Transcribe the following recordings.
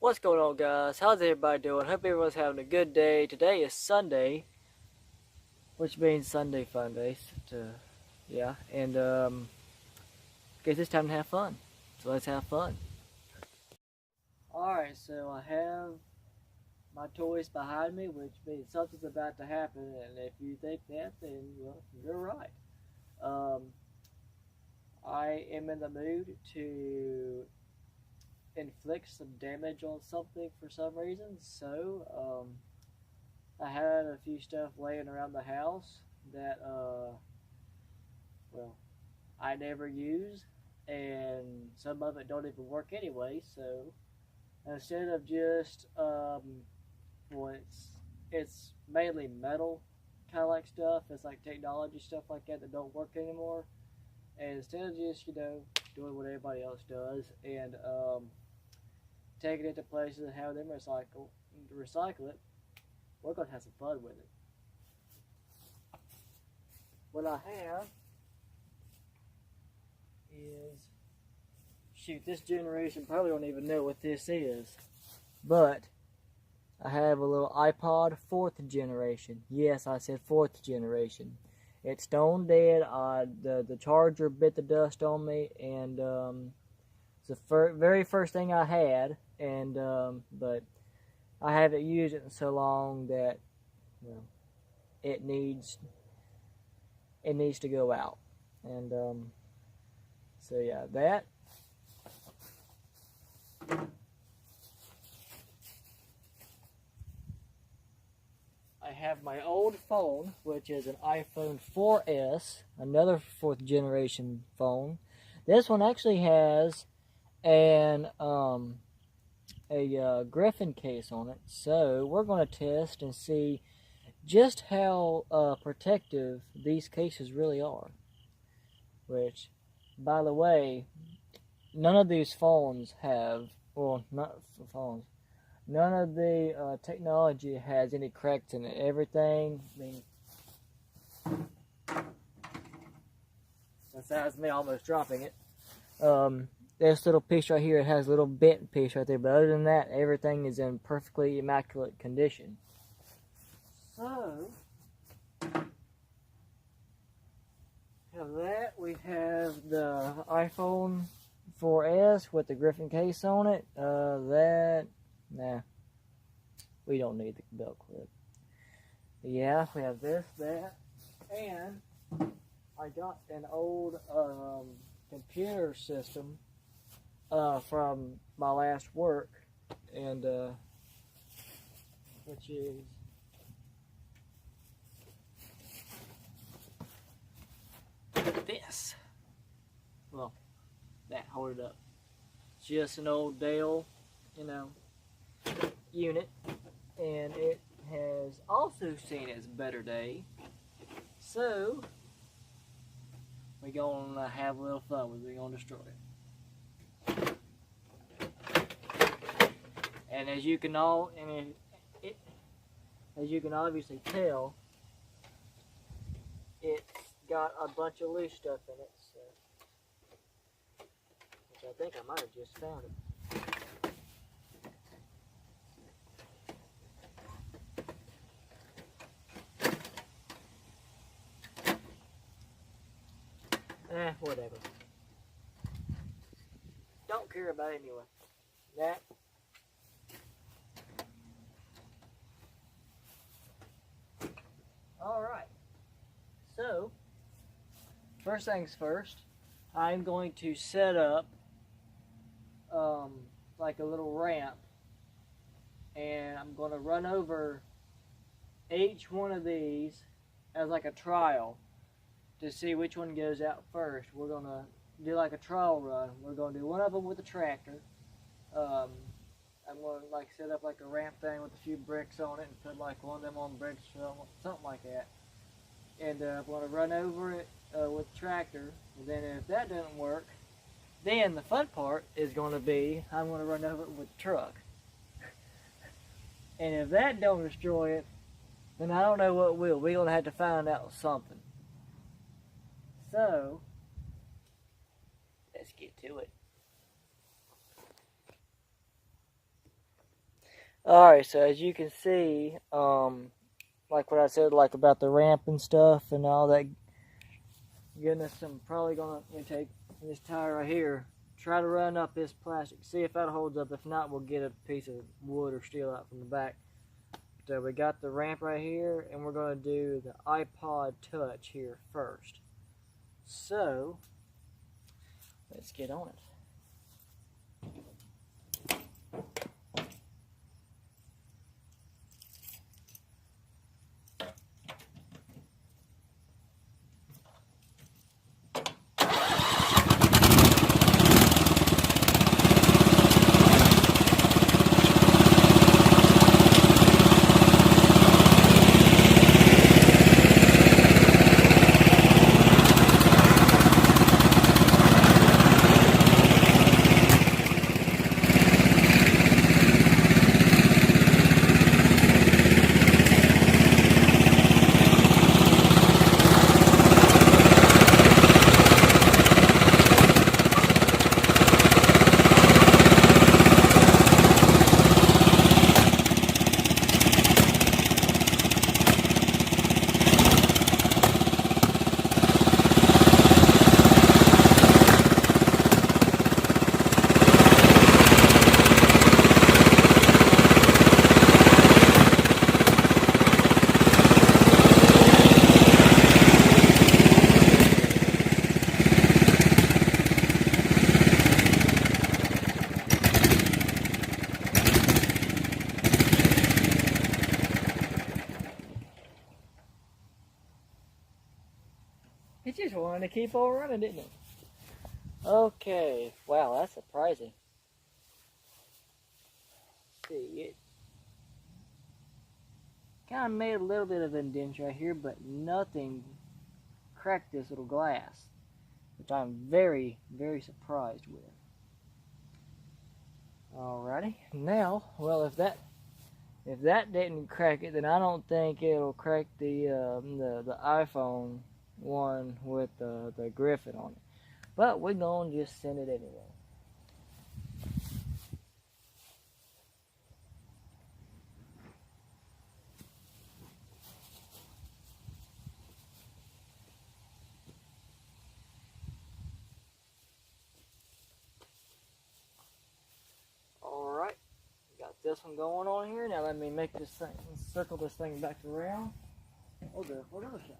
What's going on, guys? How's everybody doing? Hope everyone's having a good day. Today is Sunday, which means Sunday fun days. Yeah, and guess it's time to have fun. So let's have fun. Alright, so I have my toys behind me, which means something's about to happen, and if you think that, then, well, you're right. Um, I am in the mood to inflict some damage on something for some reason, so, I had a few stuff laying around the house that, well, I never use, and some of it don't even work anyway, so instead of just, well, it's mainly metal kind of like stuff. It's like technology stuff like that don't work anymore. And instead of just, doing what everybody else does and taking it to places and having them recycle it, we're going to have some fun with it. What I have is, shoot, this generation probably don't even know what this is, but I have a little iPod 4th generation. Yes, I said 4th generation. It's stone dead. The charger bit the dust on me, and it's the very first thing I had, and but I haven't used it in so long that, well, it needs to go out, and so yeah, that. I have my old phone, which is an iPhone 4S, another 4th generation phone. This one actually has a Griffin case on it, so we're going to test and see just how protective these cases really are. Which, by the way, none of these phones have, well, not phones, none of the technology has any cracks in it. Everything, I mean, that's me almost dropping it. This little piece right here, it has a little bent piece right there, but other than that, everything is in perfectly immaculate condition. So, have that. We have the iPhone 4S with the Griffin case on it. Nah, we don't need the belt clip. Yeah, we have this, that, and I got an old computer system from my last work, and which is this. Well, hold it up. It's just an old Dell, unit, and it has also seen its better day. So we're gonna have a little fun with it. We're gonna destroy it. And as you can obviously tell, it's got a bunch of loose stuff in it, so, which I think I might have just found it. Whatever. Don't care about it anyway. That. Alright. So, first things first, I'm going to set up like a little ramp, and I'm going to run over each one of these as like a trial to see which one goes out first. We're going to do like a trial run. We're going to do one of them with a tractor. I'm going to like set up like a ramp thing with a few bricks on it and put like one of them on bricks or something like that. And I'm going to run over it with the tractor. And then if that doesn't work, then the fun part is going to be I'm going to run over it with the truck. And if that don't destroy it, then I don't know what will. We're going to have to find out something. So, let's get to it. Alright, so as you can see, like what I said, like about the ramp and stuff and all that goodness, I'm probably gonna take this tire right here, try to run up this plastic, see if that holds up. If not, we'll get a piece of wood or steel out from the back. So we got the ramp right here, and we're gonna do the iPod Touch here first. So let's get on it. It just wanted to keep on running, didn't it? Okay, wow, that's surprising. Let's see, it kind of made a little bit of an indent right here, but nothing cracked this little glass, which I'm very, very surprised with. Alrighty, now, well, if that didn't crack it, then I don't think it'll crack the iPhone one with the Griffin on it. But we're gonna just send it anyway. Alright, got this one going on here. Now let me make this thing, circle this thing back around. We'll go for another shot.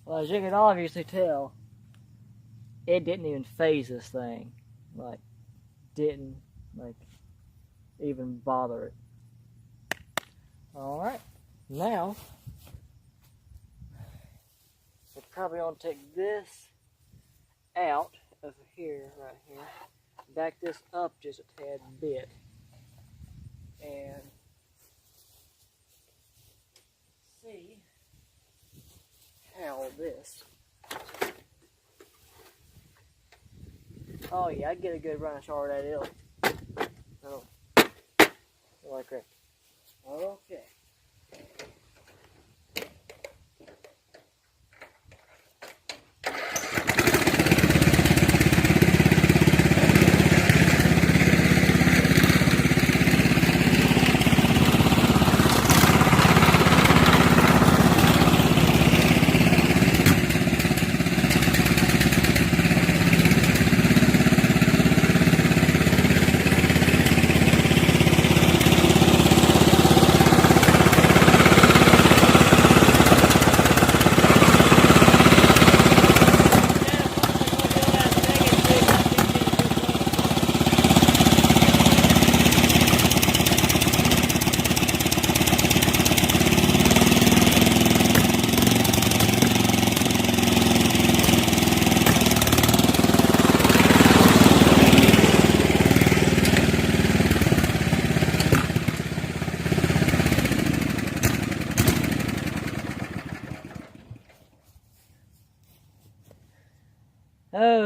Well, as you can obviously tell, it didn't even phase this thing. Like, didn't, like, even bother it. Alright, now, we're probably going to take this out of here, right here, back this up just a tad bit, and see how this. Oh yeah, I get a good run of short at it. Oh, like that. Okay.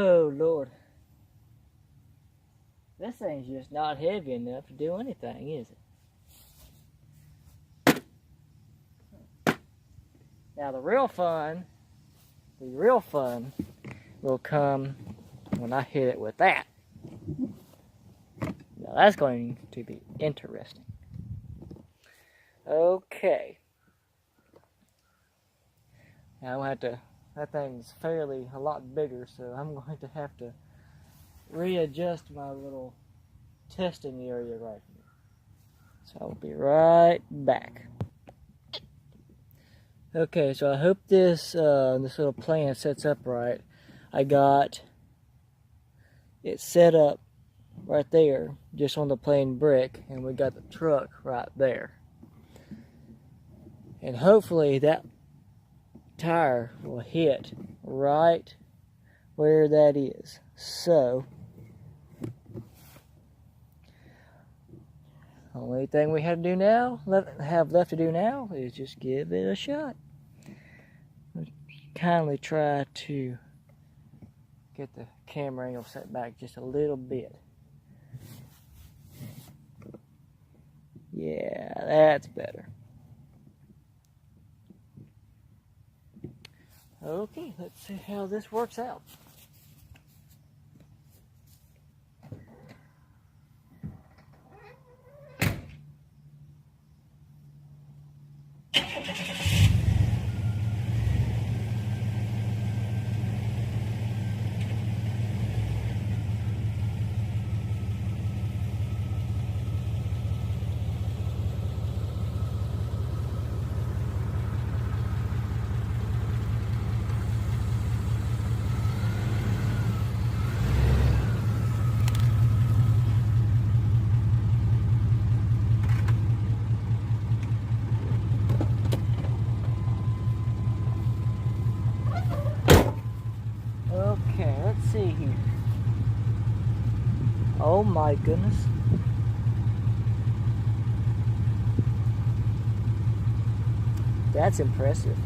Oh, Lord. This thing's just not heavy enough to do anything, is it? Now, the real fun will come when I hit it with that. Now, that's going to be interesting. Okay. Now, I have to, that thing's fairly a lot bigger, so I'm going to have to readjust my little testing area right here. So I'll be right back. Okay, so I hope this this little plan sets up right. I got it set up right there, just on the plain brick, and we got the truck right there. And hopefully that tire will hit right where that is. So, the only thing we have left to do now is just give it a shot. Kindly try to get the camera angle set back just a little bit. Yeah, that's better. Okay, let's see how this works out. Okay, let's see here. Oh my goodness. That's impressive.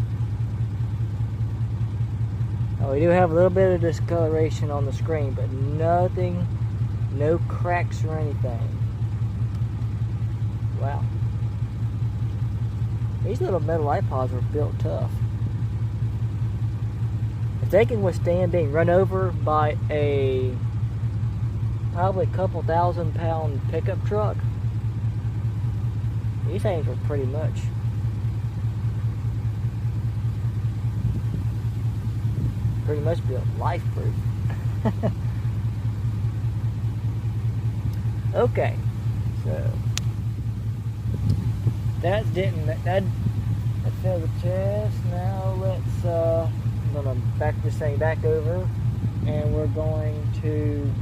Oh, we do have a little bit of discoloration on the screen, but nothing, no cracks or anything. Wow. These little metal iPods were built tough. If they can withstand being run over by a probably a couple 1,000-pound pickup truck, these things were pretty much built life-proof. Okay, so that failed the test. Now let's I'm gonna back this thing back over, and we're going to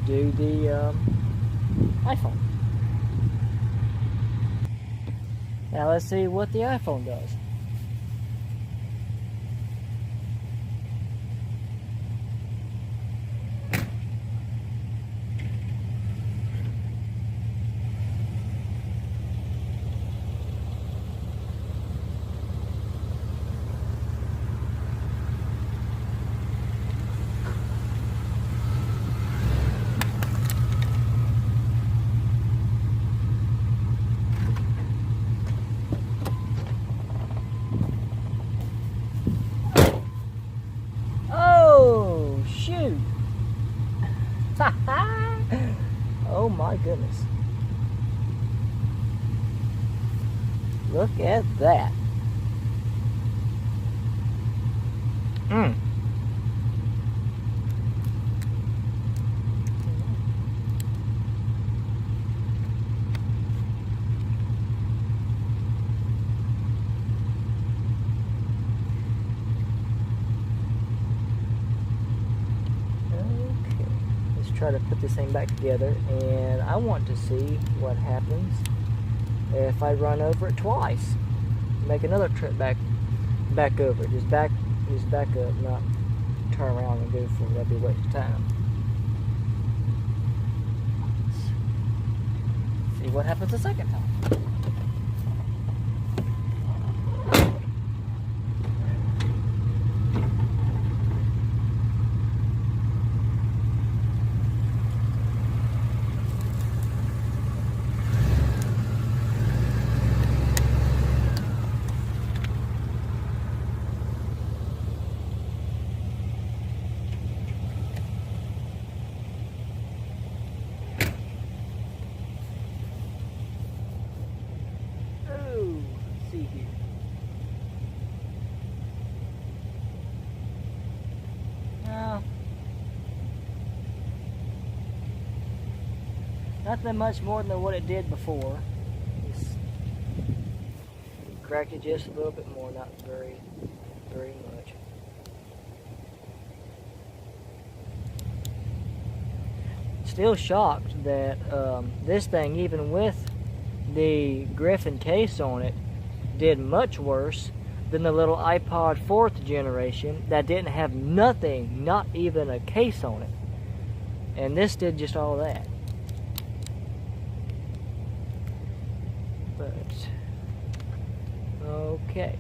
do the iPhone. Now let's see what the iPhone does. Oh my goodness. Look at that. Try to put this thing back together, and I want to see what happens if I run over it twice. Make another trip back over. Just back up, not turn around and go for it. That'd be a waste of time. Let's see what happens the second time. Nothing much more than what it did before. Just cracked it just a little bit more, not very much. Still shocked that this thing, even with the Griffin case on it, did much worse than the little iPod 4th generation that didn't have nothing, not even a case on it. And this did just all that. But, okay.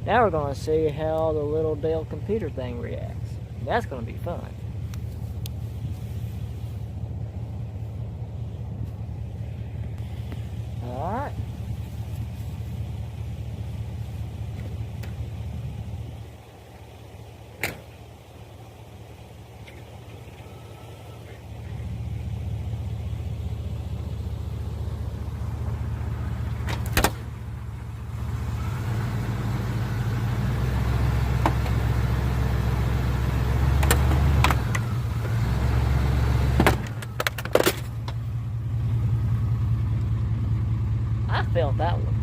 Now we're going to see how the little Dell computer thing reacts. That's going to be fun. Alright. I felt that one.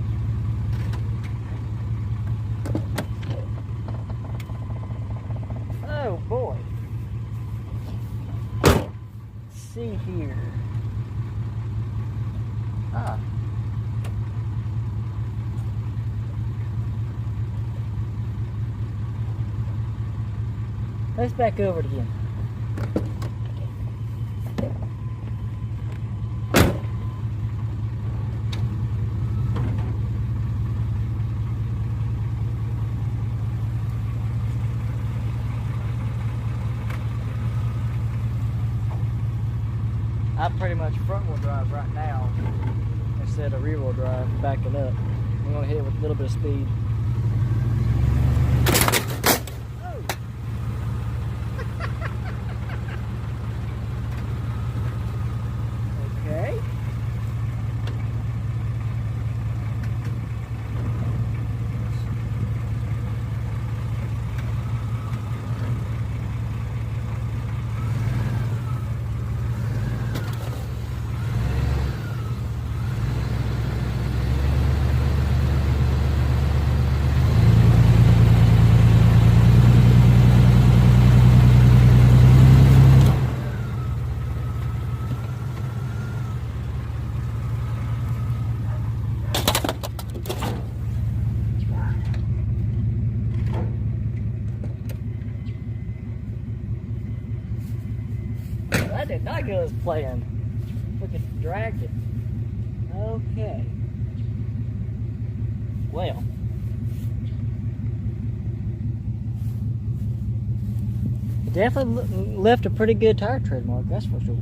Oh boy. Let's see here. Ah. Let's back over it again. I'm pretty much front wheel drive right now instead of rear wheel drive, backing up. I'm going to hit it with a little bit of speed. Oh. Okay. That did not go as planned. Look, it dragged it. Okay. Well. It definitely left a pretty good tire tread mark, that's for sure.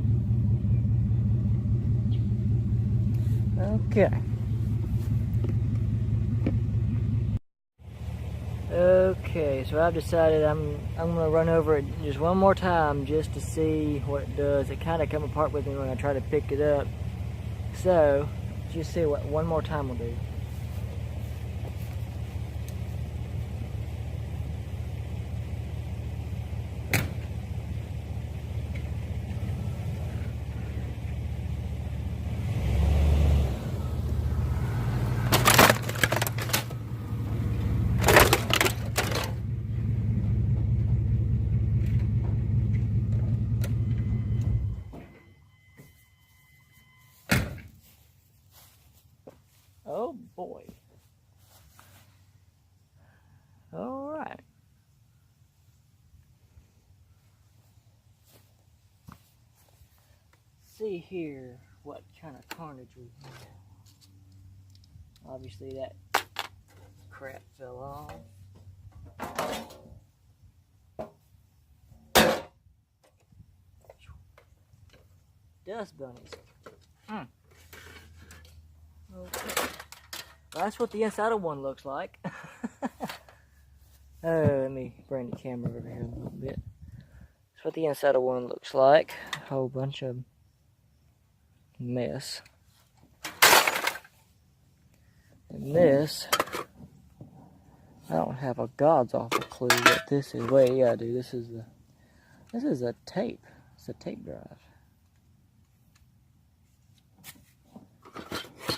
Okay. Okay, so I've decided I'm gonna run over it just one more time just to see what it does. It kind of come apart with me when I try to pick it up. So, just see what one more time will do. Oh boy. All right. See here what kind of carnage we have. Obviously that crap fell off. Dust bunnies. Okay. That's what the inside of one looks like. Oh, let me bring the camera over here a little bit. That's what the inside of one looks like. A whole bunch of mess. And this, I don't have a god's awful clue what this is. Wait, yeah, I do. This is a tape. It's a tape drive.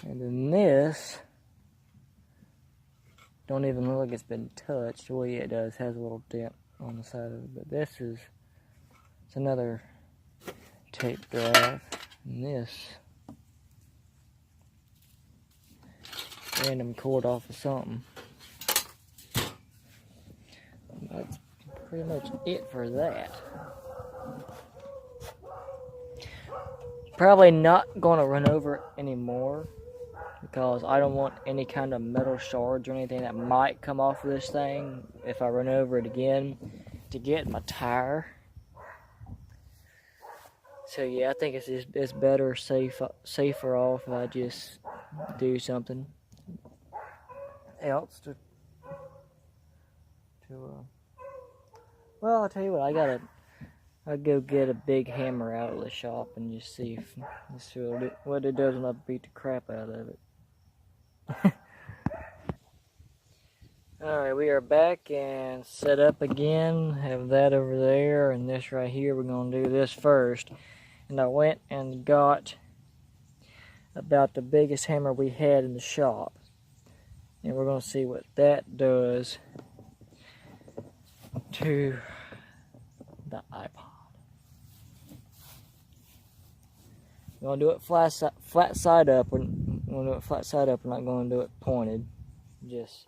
And then this don't even look like it's been touched. Well, yeah, it does. It has a little dent on the side of it. But this is, it's another tape drive. And this random cord off of something. That's pretty much it for that. Probably not going to run over it anymore because I don't want any kind of metal shards or anything that might come off of this thing if I run over it again to get my tire. So yeah, I think it's better, safer off if I just do something else to well, I'll tell you what, I'll go get a big hammer out of the shop and just see what it does when I beat the crap out of it. Alright, we are back and set up again. Have that over there and this right here. We're going to do this first. And I went and got about the biggest hammer we had in the shop. And we're going to see what that does to the iPod. We're going to do it flat side up. We're going to do it flat side up. We're not going to do it pointed. Just,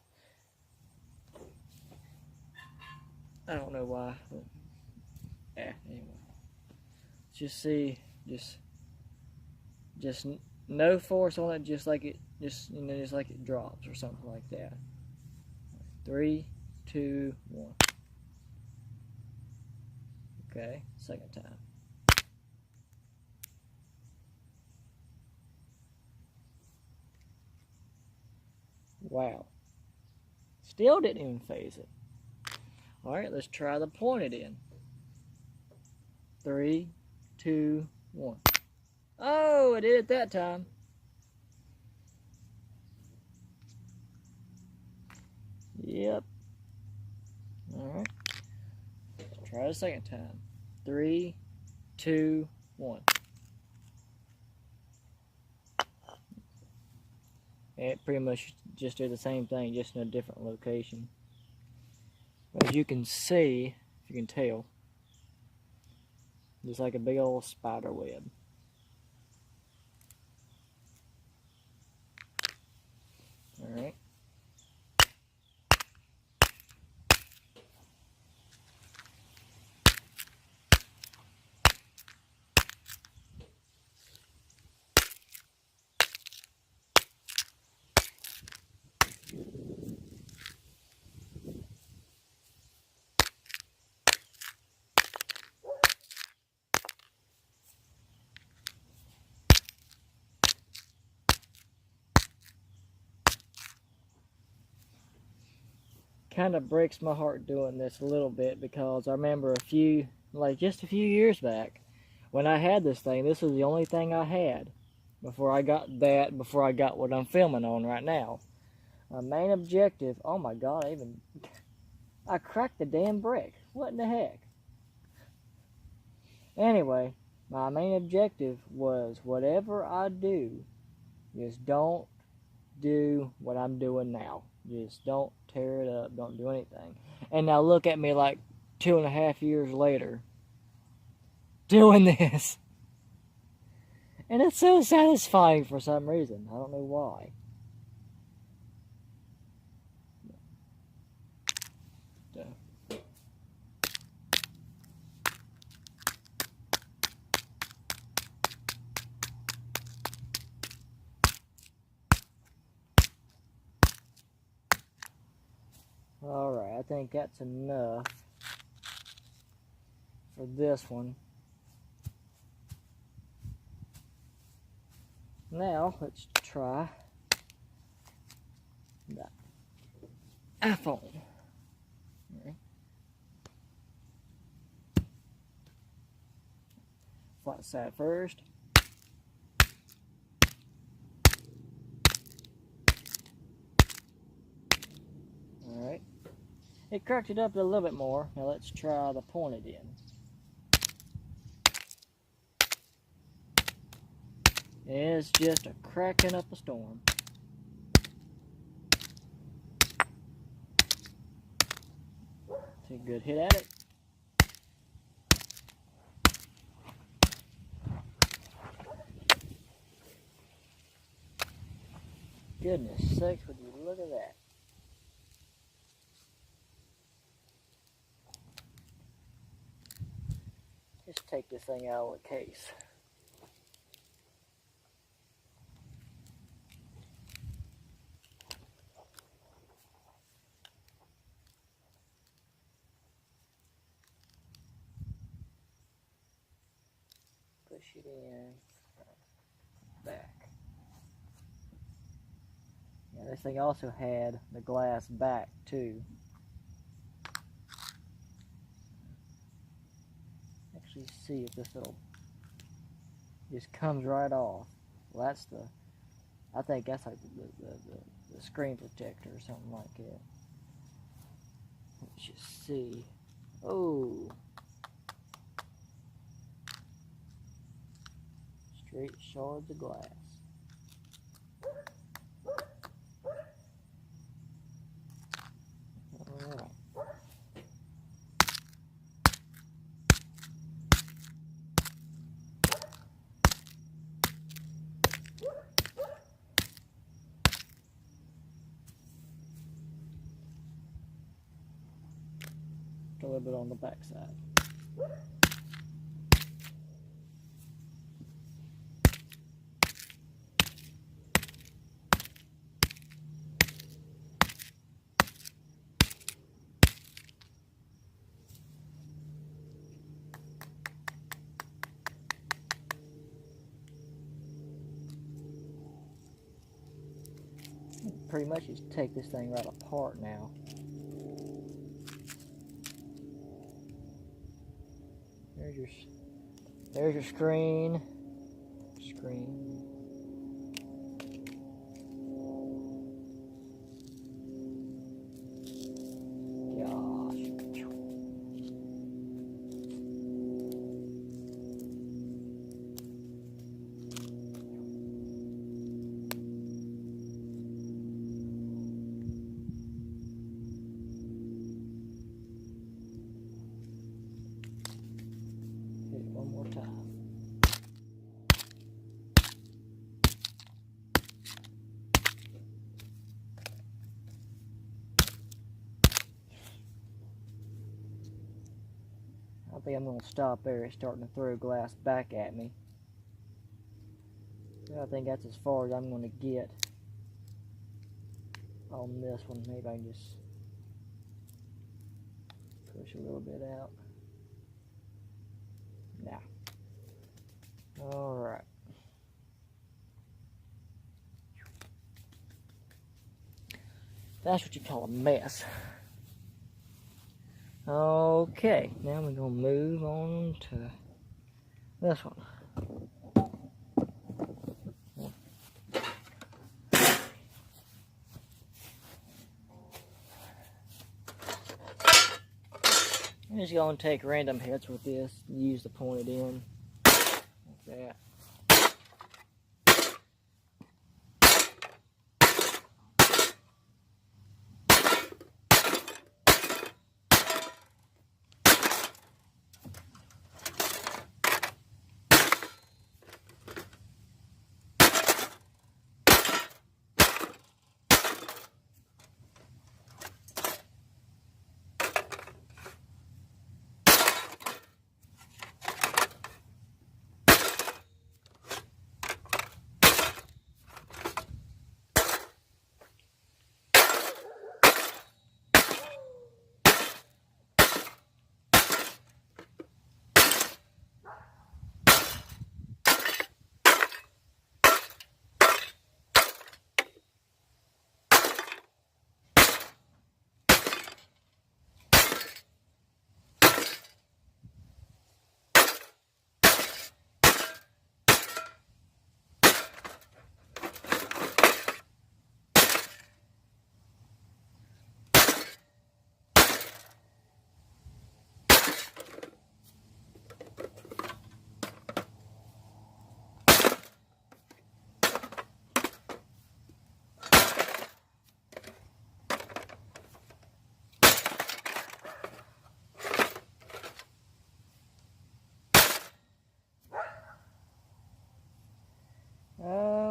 I don't know why. But, anyway. Just see, just no force on it, just like it drops or something like that. 3, 2, 1. Okay, second time. Wow. Still didn't even phase it. Alright, let's try the pointed end. 3, 2, 1. Oh, it did it that time. Yep. Alright. Let's try it a second time. 3, 2, 1. And it pretty much just did the same thing, just in a different location. As you can see, if you can tell, just like a big old spider web. Alright. Kind of breaks my heart doing this a little bit because I remember just a few years back when I had this thing, this was the only thing I had before I got what I'm filming on right now. My main objective, oh my god, I cracked the damn brick. What in the heck? Anyway, my main objective was whatever I do, just don't do what I'm doing now. Just don't tear it up. Don't do anything. And now look at me like 2.5 years later doing this. And it's so satisfying for some reason. I don't know why. Alright, I think that's enough for this one. Now, let's try the iPhone. Right. Flat side first. Alright. It cracked it up a little bit more. Now let's try the pointed end. It's just a cracking up a storm. Take a good hit at it. Goodness sakes, would you look at that. Just take this thing out of the case. Push it in, back. Yeah, this thing also had the glass back too. Actually see if this little just comes right off. Well, that's the, I think that's like the screen protector or something like that. Let's just see. Oh. Straight shards of glass. Alright. A little bit on the back side. Pretty much just take this thing right apart now. There's your screen. One more time. I think I'm going to stop there. It's starting to throw glass back at me. I think that's as far as I'm going to get on this one. Maybe I can just push a little bit out. Nah. Alright. That's what you call a mess. Okay, now we're going to move on to this one. I'm just going to take random hits with this, use the pointed end, like that.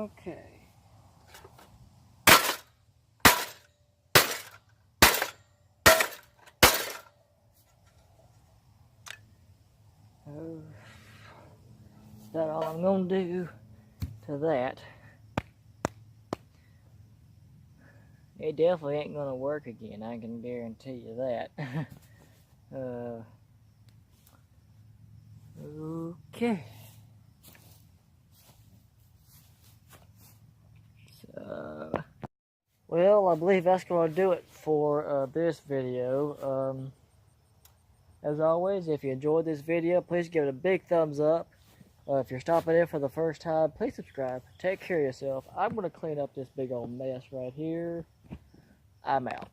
Okay. Oh, that's all I'm gonna do to that. It definitely ain't gonna work again, I can guarantee you that. Okay. So, well, I believe that's gonna do it for this video. As always, if you enjoyed this video, please give it a big thumbs up. If you're stopping in for the first time, please subscribe. Take care of yourself. I'm going to clean up this big old mess right here. I'm out.